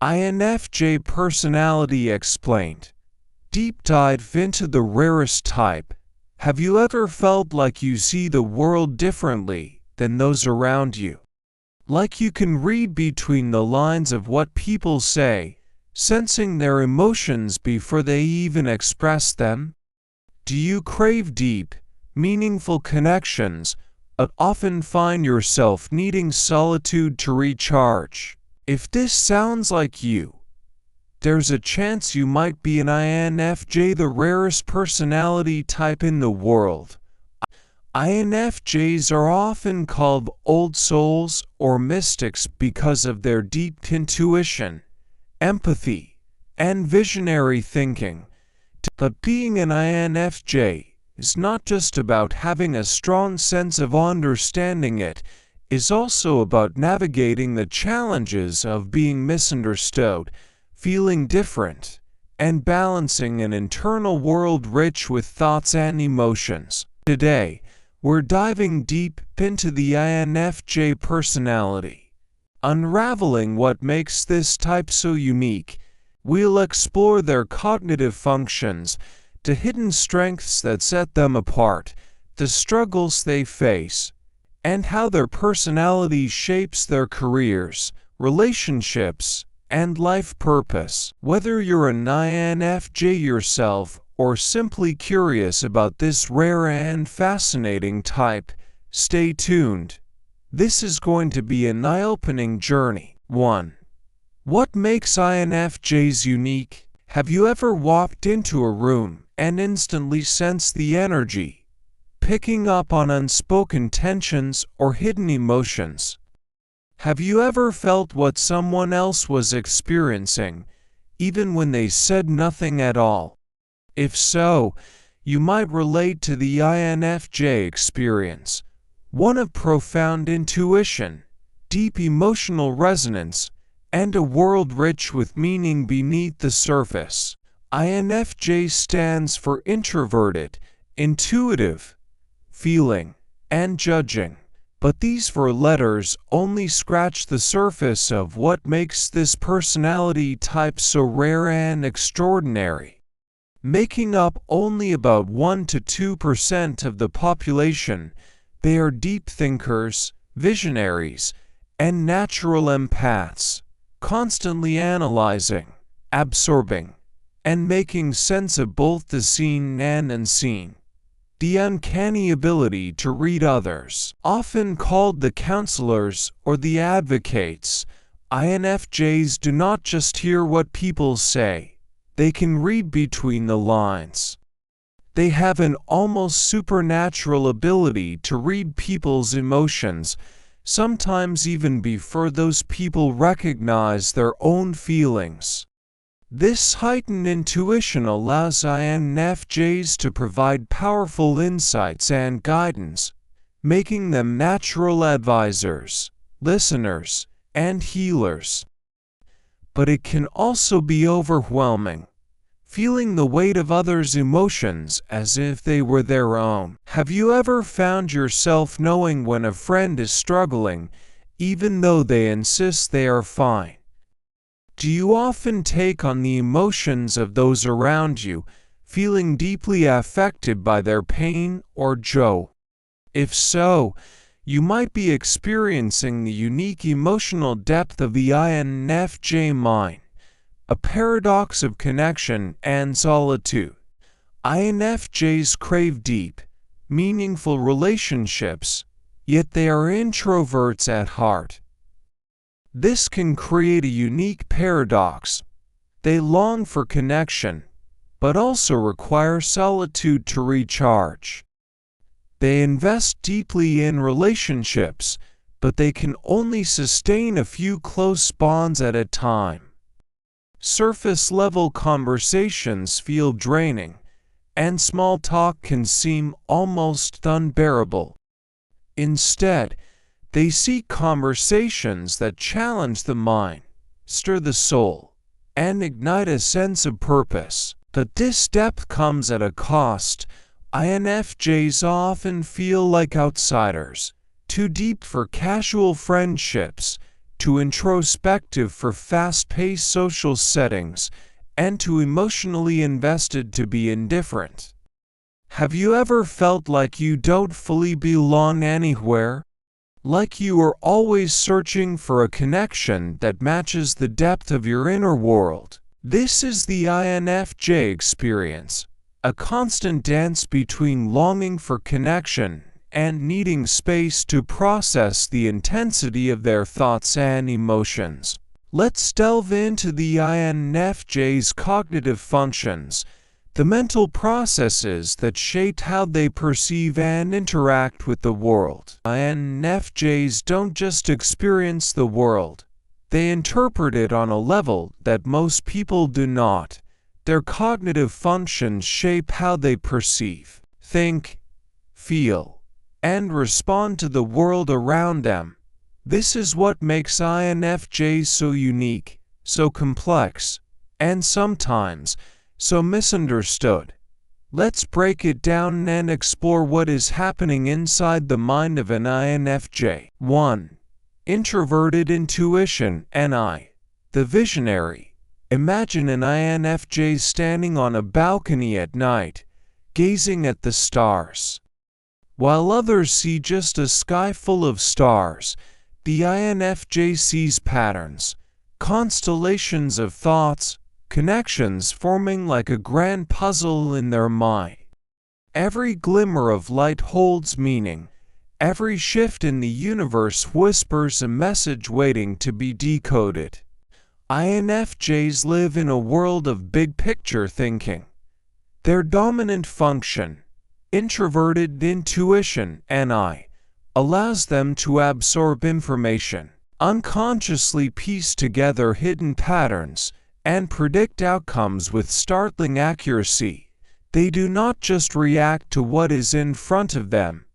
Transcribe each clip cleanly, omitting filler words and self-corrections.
INFJ Personality Explained. Deep dive into the rarest type. Have you ever felt like you see the world differently than those around you? Like you can read between the lines of what people say, sensing their emotions before they even express them? Do you crave deep, meaningful connections, but often find yourself needing solitude to recharge? If this sounds like you, there's a chance you might be an INFJ, the rarest personality type in the world. INFJs are often called old souls or mystics because of their deep intuition, empathy, and visionary thinking. But being an INFJ is not just about having a strong sense of understanding. It is also about navigating the challenges of being misunderstood, feeling different, and balancing an internal world rich with thoughts and emotions. Today, we're diving deep into the INFJ personality, unraveling what makes this type so unique. We'll explore their cognitive functions, the hidden strengths that set them apart, the struggles they face, and how their personality shapes their careers, relationships, and life purpose. Whether you're an INFJ yourself or simply curious about this rare and fascinating type, stay tuned. This is going to be an eye-opening journey. 1. What makes INFJs unique? Have you ever walked into a room and instantly sensed the energy, picking up on unspoken tensions or hidden emotions? Have you ever felt what someone else was experiencing, even when they said nothing at all? If so, you might relate to the INFJ experience, one of profound intuition, deep emotional resonance, and a world rich with meaning beneath the surface. INFJ stands for introverted, intuitive, feeling, and judging. But these four letters only scratch the surface of what makes this personality type so rare and extraordinary. Making up only about 1 to 2% of the population, they are deep thinkers, visionaries, and natural empaths, constantly analyzing, absorbing, and making sense of both the seen and unseen. The uncanny ability to read others, often called the counselors or the advocates. INFJs do not just hear what people say, they can read between the lines. They have an almost supernatural ability to read people's emotions, sometimes even before those people recognize their own feelings. This heightened intuition allows INFJs to provide powerful insights and guidance, making them natural advisors, listeners, and healers. But it can also be overwhelming, feeling the weight of others' emotions as if they were their own. Have you ever found yourself knowing when a friend is struggling, even though they insist they are fine? Do you often take on the emotions of those around you, feeling deeply affected by their pain or joy? If so, you might be experiencing the unique emotional depth of the INFJ mind, a paradox of connection and solitude. INFJs crave deep, meaningful relationships, yet they are introverts at heart. This can create a unique paradox. They long for connection, but also require solitude to recharge. They invest deeply in relationships, but they can only sustain a few close bonds at a time. Surface-level conversations feel draining, and small talk can seem almost unbearable. Instead, they seek conversations that challenge the mind, stir the soul, and ignite a sense of purpose. But this depth comes at a cost. INFJs often feel like outsiders, too deep for casual friendships, too introspective for fast-paced social settings, and too emotionally invested to be indifferent. Have you ever felt like you don't fully belong anywhere? Like you are always searching for a connection that matches the depth of your inner world? This is the INFJ experience, a constant dance between longing for connection and needing space to process the intensity of their thoughts and emotions. Let's delve into the INFJ's cognitive functions, the mental processes that shape how they perceive and interact with the world. INFJs don't just experience the world, they interpret it on a level that most people do not. Their cognitive functions shape how they perceive, think, feel, and respond to the world around them. This is what makes INFJs so unique, so complex, and sometimes so misunderstood. Let's break it down and explore what is happening inside the mind of an INFJ. 1. Introverted intuition. NI. The visionary. Imagine an INFJ standing on a balcony at night, gazing at the stars. While others see just a sky full of stars, the INFJ sees patterns, constellations of thoughts, connections forming like a grand puzzle in their mind. Every glimmer of light holds meaning. Every shift in the universe whispers a message waiting to be decoded. INFJs live in a world of big-picture thinking. Their dominant function, introverted intuition (NI), allows them to absorb information, unconsciously piece together hidden patterns, and predict outcomes with startling accuracy. They do not just react to what is in front of them,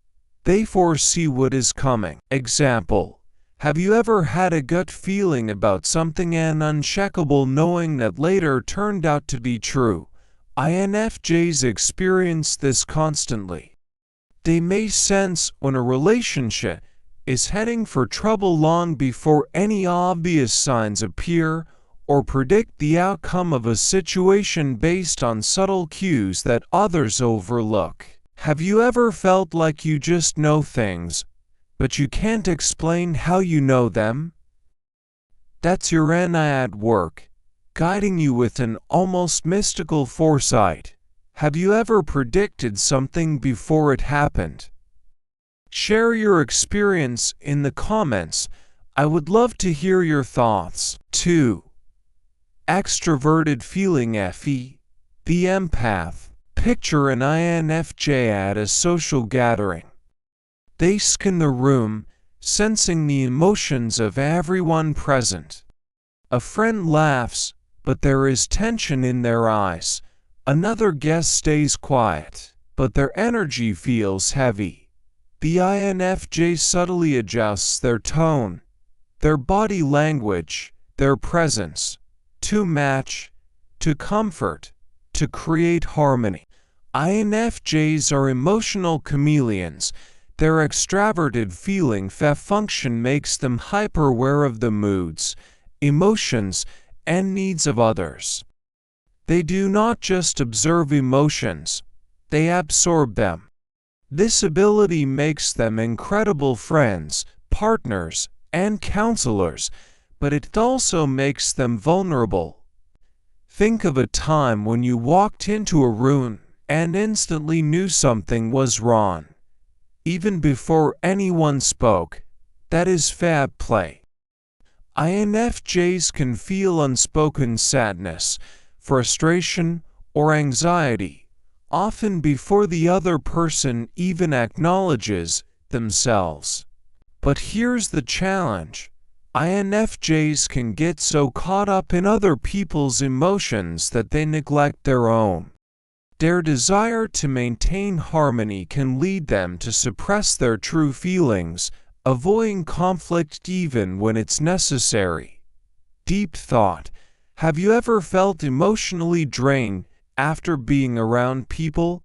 they foresee what is coming. Example: have you ever had a gut feeling about something and unshakable knowing that later turned out to be true? INFJs experience this constantly. They may sense when a relationship is heading for trouble long before any obvious signs appear, or predict the outcome of a situation based on subtle cues that others overlook. Have you ever felt like you just know things, but you can't explain how you know them? That's your NI at work, guiding you with an almost mystical foresight. Have you ever predicted something before it happened? Share your experience in the comments. I would love to hear your thoughts. 2. Extroverted feeling. FE. The empath. Picture an INFJ at a social gathering. They scan the room, sensing the emotions of everyone present. A friend laughs, but there is tension in their eyes. Another guest stays quiet, but their energy feels heavy. The INFJ subtly adjusts their tone, their body language, their presence, to match, to comfort, to create harmony. INFJs are emotional chameleons. Their extraverted feeling function makes them hyper-aware of the moods, emotions, and needs of others. They do not just observe emotions, they absorb them. This ability makes them incredible friends, partners, and counselors, but it also makes them vulnerable. Think of a time when you walked into a room and instantly knew something was wrong. Even before anyone spoke. That is fab play. INFJs can feel unspoken sadness, frustration, or anxiety, often before the other person even acknowledges themselves. But here's the challenge. INFJs can get so caught up in other people's emotions that they neglect their own. Their desire to maintain harmony can lead them to suppress their true feelings, avoiding conflict even when it's necessary. Deep thought. Have you ever felt emotionally drained after being around people?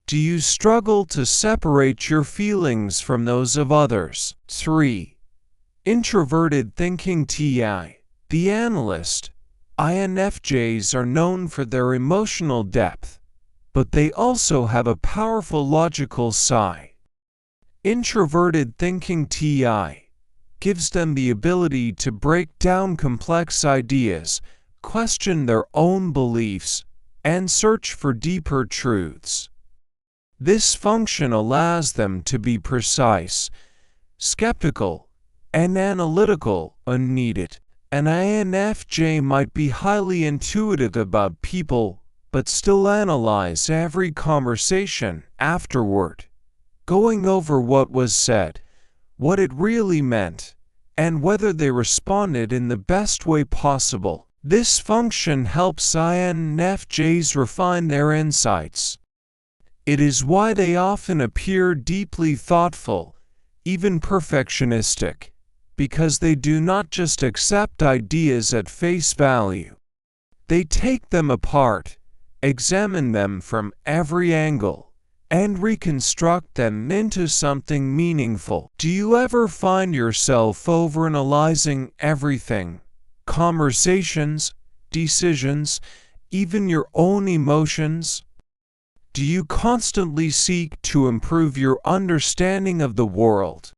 Do you struggle to separate your feelings from those of others? 3. Introverted thinking TI. The analyst. INFJs are known for their emotional depth, but they also have a powerful logical side. Introverted thinking TI gives them the ability to break down complex ideas, question their own beliefs, and search for deeper truths. This function allows them to be precise, skeptical, and analytical when needed. An INFJ might be highly intuitive about people, but still analyze every conversation afterward, going over what was said, what it really meant, and whether they responded in the best way possible. This function helps INFJs refine their insights. It is why they often appear deeply thoughtful, even perfectionistic, because they do not just accept ideas at face value. They take them apart, examine them from every angle, and reconstruct them into something meaningful. Do you ever find yourself overanalyzing everything? Conversations, decisions, even your own emotions? Do you constantly seek to improve your understanding of the world?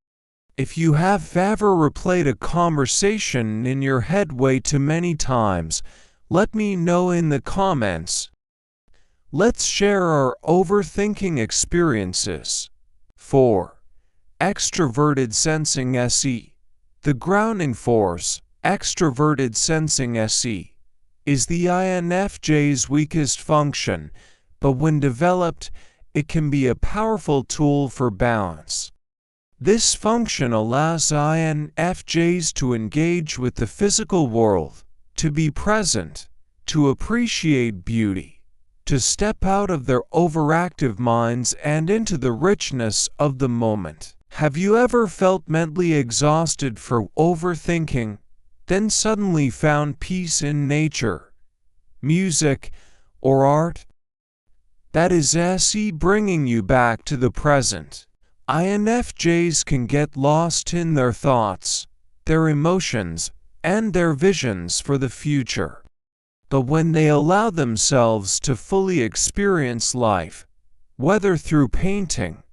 If you have ever replayed a conversation in your head way too many times, let me know in the comments. Let's share our overthinking experiences. 4. Extroverted sensing SE. The grounding force, extroverted sensing SE, is the INFJ's weakest function, but when developed, it can be a powerful tool for balance. This function allows INFJs to engage with the physical world, to be present, to appreciate beauty, to step out of their overactive minds and into the richness of the moment. Have you ever felt mentally exhausted for overthinking, then suddenly found peace in nature, music, or art? That is SE bringing you back to the present. INFJs can get lost in their thoughts, their emotions, and their visions for the future. But when they allow themselves to fully experience life, whether through painting,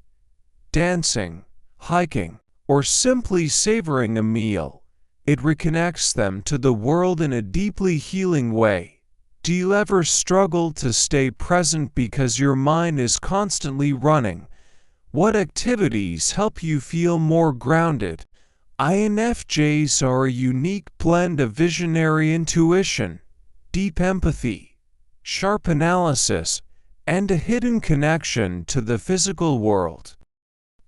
dancing, hiking, or simply savoring a meal, it reconnects them to the world in a deeply healing way. Do you ever struggle to stay present because your mind is constantly running? What activities help you feel more grounded? INFJs are a unique blend of visionary intuition, deep empathy, sharp analysis, and a hidden connection to the physical world.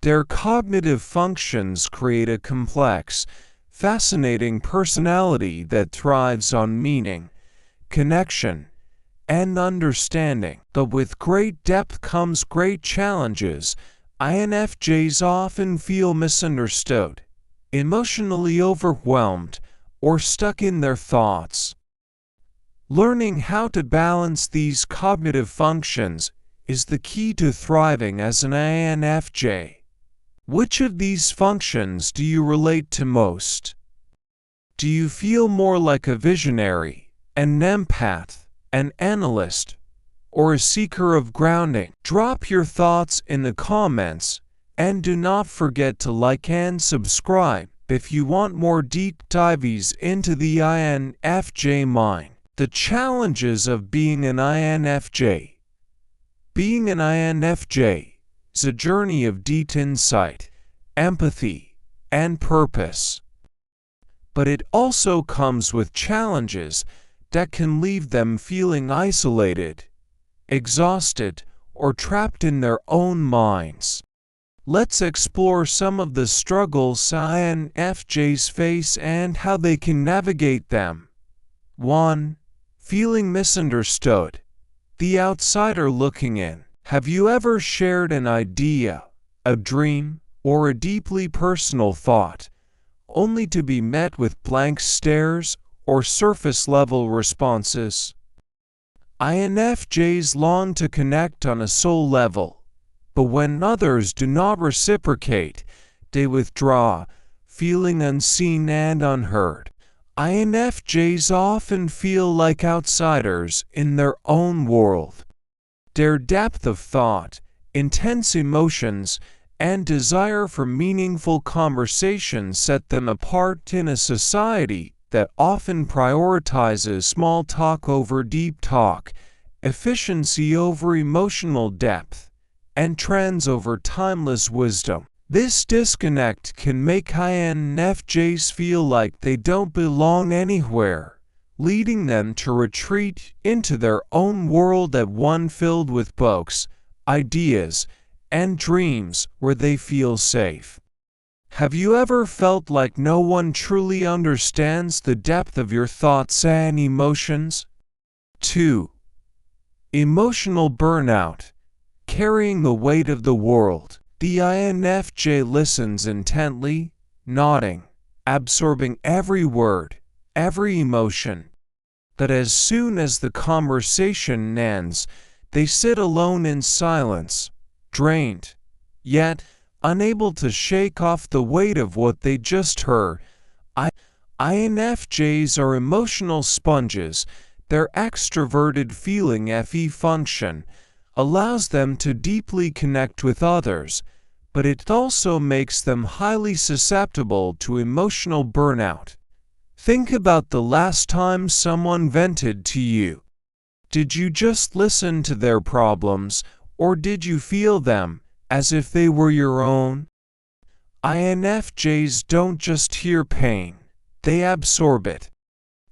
Their cognitive functions create a complex, fascinating personality that thrives on meaning, connection, and understanding. But with great depth comes great challenges. INFJs often feel misunderstood, emotionally overwhelmed, or stuck in their thoughts. Learning how to balance these cognitive functions is the key to thriving as an INFJ. Which of these functions do you relate to most? Do you feel more like a visionary, an empath, an analyst, or a seeker of grounding? Drop your thoughts in the comments, and do not forget to like and subscribe if you want more deep dives into the INFJ mind. The challenges of being an INFJ. Being an INFJ is a journey of deep insight, empathy, and purpose. But it also comes with challenges that can leave them feeling isolated, exhausted, or trapped in their own minds. Let's explore some of the struggles INFJs face and how they can navigate them. 1. Feeling misunderstood. The outsider looking in. Have you ever shared an idea, a dream, or a deeply personal thought, only to be met with blank stares or surface-level responses? INFJs long to connect on a soul level, but when others do not reciprocate, they withdraw, feeling unseen and unheard. INFJs often feel like outsiders in their own world. Their depth of thought, intense emotions, and desire for meaningful conversation set them apart in a society that often prioritizes small talk over deep talk, efficiency over emotional depth, and trends over timeless wisdom. This disconnect can make INFJs feel like they don't belong anywhere, leading them to retreat into their own world at one filled with books, ideas, and dreams where they feel safe. Have you ever felt like no one truly understands the depth of your thoughts and emotions? 2. Emotional burnout, carrying the weight of the world. The INFJ listens intently, nodding, absorbing every word, every emotion. But as soon as the conversation ends, they sit alone in silence, drained, yet unable to shake off the weight of what they just heard. INFJs are emotional sponges. Their extroverted feeling FE function allows them to deeply connect with others, but it also makes them highly susceptible to emotional burnout. Think about the last time someone vented to you. Did you just listen to their problems, or did you feel them as if they were your own? INFJs don't just hear pain, they absorb it.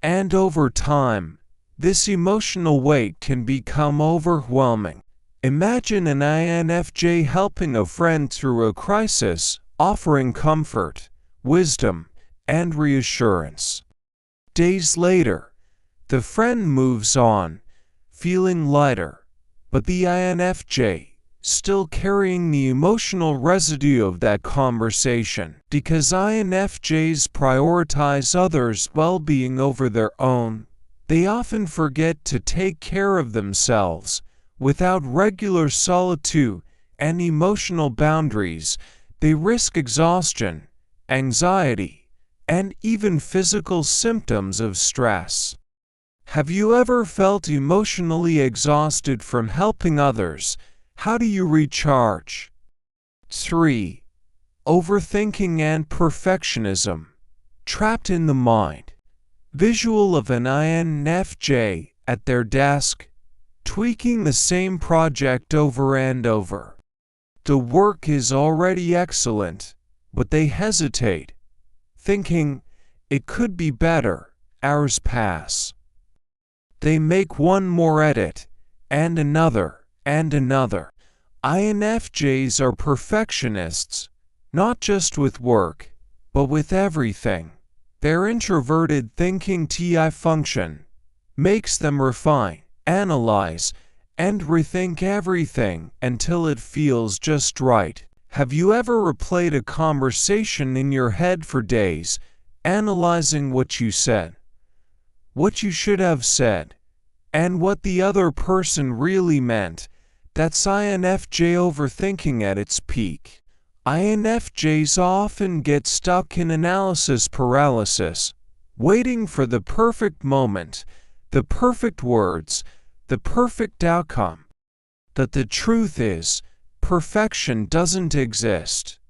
And over time, this emotional weight can become overwhelming. Imagine an INFJ helping a friend through a crisis, offering comfort, wisdom, and reassurance. Days later, the friend moves on, feeling lighter, but the INFJ, still carrying the emotional residue of that conversation. Because INFJs prioritize others' well-being over their own, they often forget to take care of themselves. Without regular solitude and emotional boundaries, they risk exhaustion, anxiety, and even physical symptoms of stress. Have you ever felt emotionally exhausted from helping others? How do you recharge? 3. Overthinking and perfectionism, trapped in the mind. Visual of an INFJ at their desk, tweaking the same project over and over. The work is already excellent, but they hesitate, thinking, it could be better. Hours pass. They make one more edit, and another, and another. INFJs are perfectionists, not just with work, but with everything. Their introverted thinking TI function makes them refine, analyze, and rethink everything until it feels just right. Have you ever replayed a conversation in your head for days, analyzing what you said, what you should have said, and what the other person really meant? That's INFJ overthinking at its peak. INFJs often get stuck in analysis paralysis, waiting for the perfect moment, the perfect words, the perfect outcome. But the truth is, perfection doesn't exist.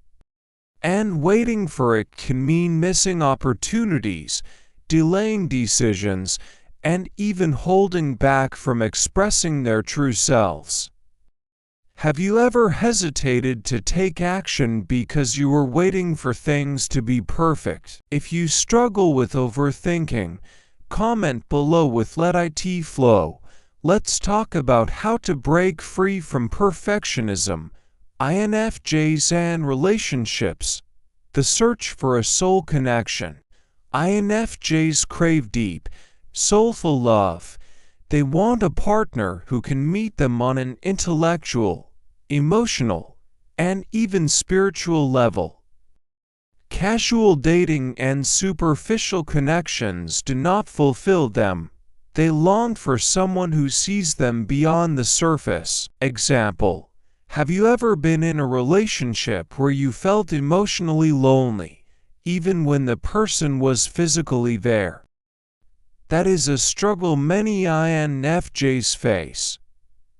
And waiting for it can mean missing opportunities, delaying decisions, and even holding back from expressing their true selves. Have you ever hesitated to take action because you were waiting for things to be perfect? If you struggle with overthinking, comment below with Let IT Flow. Let's talk about how to break free from perfectionism, INFJs and relationships. The search for a soul connection. INFJs crave deep, soulful love. They want a partner who can meet them on an intellectual, emotional, and even spiritual level. Casual dating and superficial connections do not fulfill them. They long for someone who sees them beyond the surface. Example: have you ever been in a relationship where you felt emotionally lonely, even when the person was physically there. That is a struggle many INFJs face.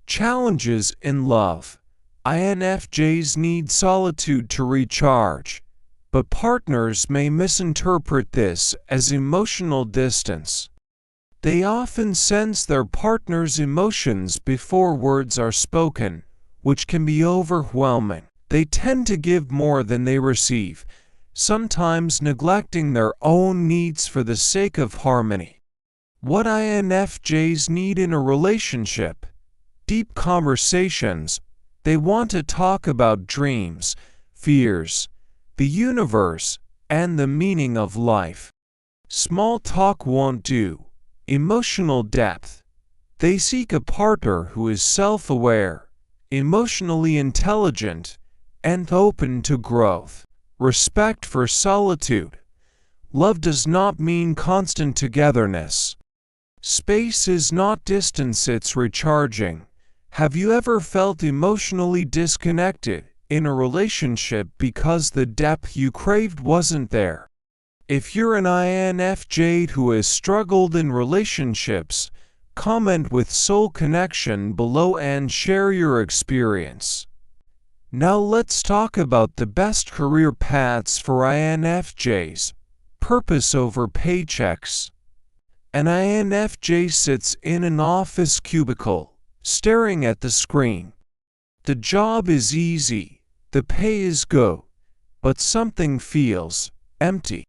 Challenges in love. INFJs need solitude to recharge, but partners may misinterpret this as emotional distance. They often sense their partner's emotions before words are spoken, which can be overwhelming. They tend to give more than they receive, sometimes neglecting their own needs for the sake of harmony. What INFJs need in a relationship? Deep conversations. They want to talk about dreams, fears, the universe, and the meaning of life. Small talk won't do. Emotional depth. They seek a partner who is self-aware, emotionally intelligent, and open to growth. Respect for solitude. Love does not mean constant togetherness. Space is not distance, it's recharging. Have you ever felt emotionally disconnected in a relationship because the depth you craved wasn't there? If you're an INFJ who has struggled in relationships, comment with Soul Connection below and share your experience. Now let's talk about the best career paths for INFJs. Purpose over paychecks. An INFJ sits in an office cubicle, staring at the screen. The job is easy, the pay is good, but something feels empty.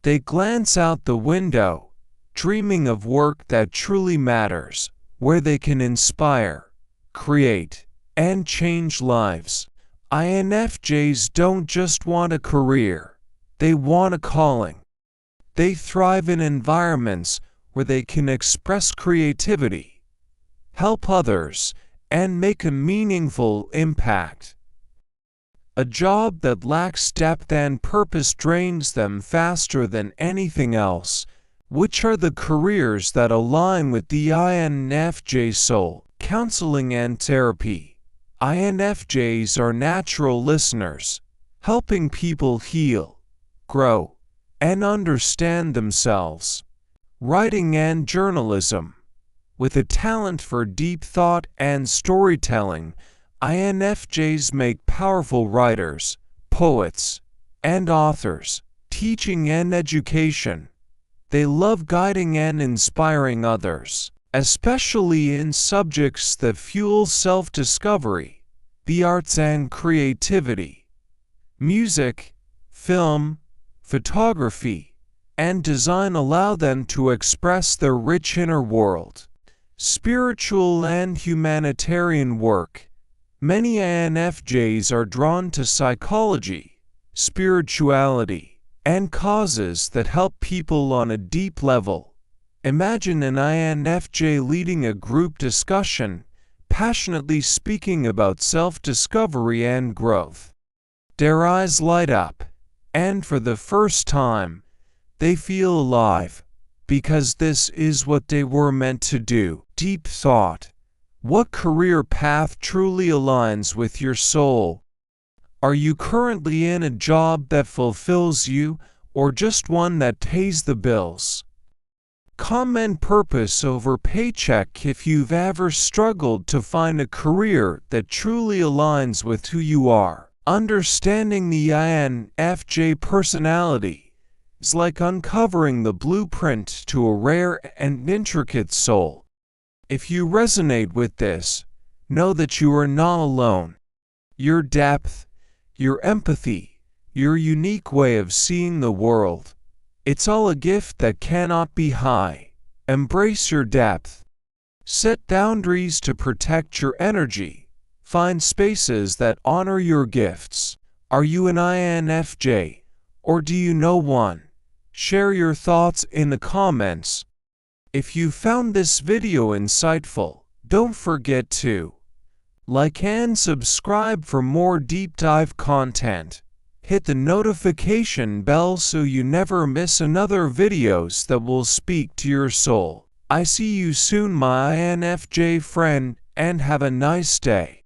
They glance out the window, dreaming of work that truly matters, where they can inspire, create, and change lives. INFJs don't just want a career, they want a calling. They thrive in environments where they can express creativity, help others, and make a meaningful impact. A job that lacks depth and purpose drains them faster than anything else. Which are the careers that align with the INFJ soul? Counseling and therapy. INFJs are natural listeners, helping people heal, grow, and understand themselves. Writing and journalism. With a talent for deep thought and storytelling, INFJs make powerful writers, poets, and authors. Teaching and education. They love guiding and inspiring others, especially in subjects that fuel self-discovery, the arts and creativity. Music, film, photography, and design allow them to express their rich inner world. Spiritual and humanitarian work. Many INFJs are drawn to psychology, spirituality, and causes that help people on a deep level. Imagine an INFJ leading a group discussion, passionately speaking about self-discovery and growth. Their eyes light up, and for the first time, they feel alive, because this is what they were meant to do. Deep thought. What career path truly aligns with your soul? Are you currently in a job that fulfills you, or just one that pays the bills? Comment purpose over paycheck if you've ever struggled to find a career that truly aligns with who you are. Understanding the INFJ personality is like uncovering the blueprint to a rare and intricate soul. If you resonate with this, know that you are not alone. Your depth, your empathy, your unique way of seeing the world, it's all a gift that cannot be high. Embrace your depth. Set boundaries to protect your energy. Find spaces that honor your gifts. Are you an INFJ, or do you know one? Share your thoughts in the comments. If you found this video insightful, don't forget to like and subscribe for more deep dive content. Hit the notification bell so you never miss another videos that will speak to your soul. I see you soon, my INFJ friend, and have a nice day.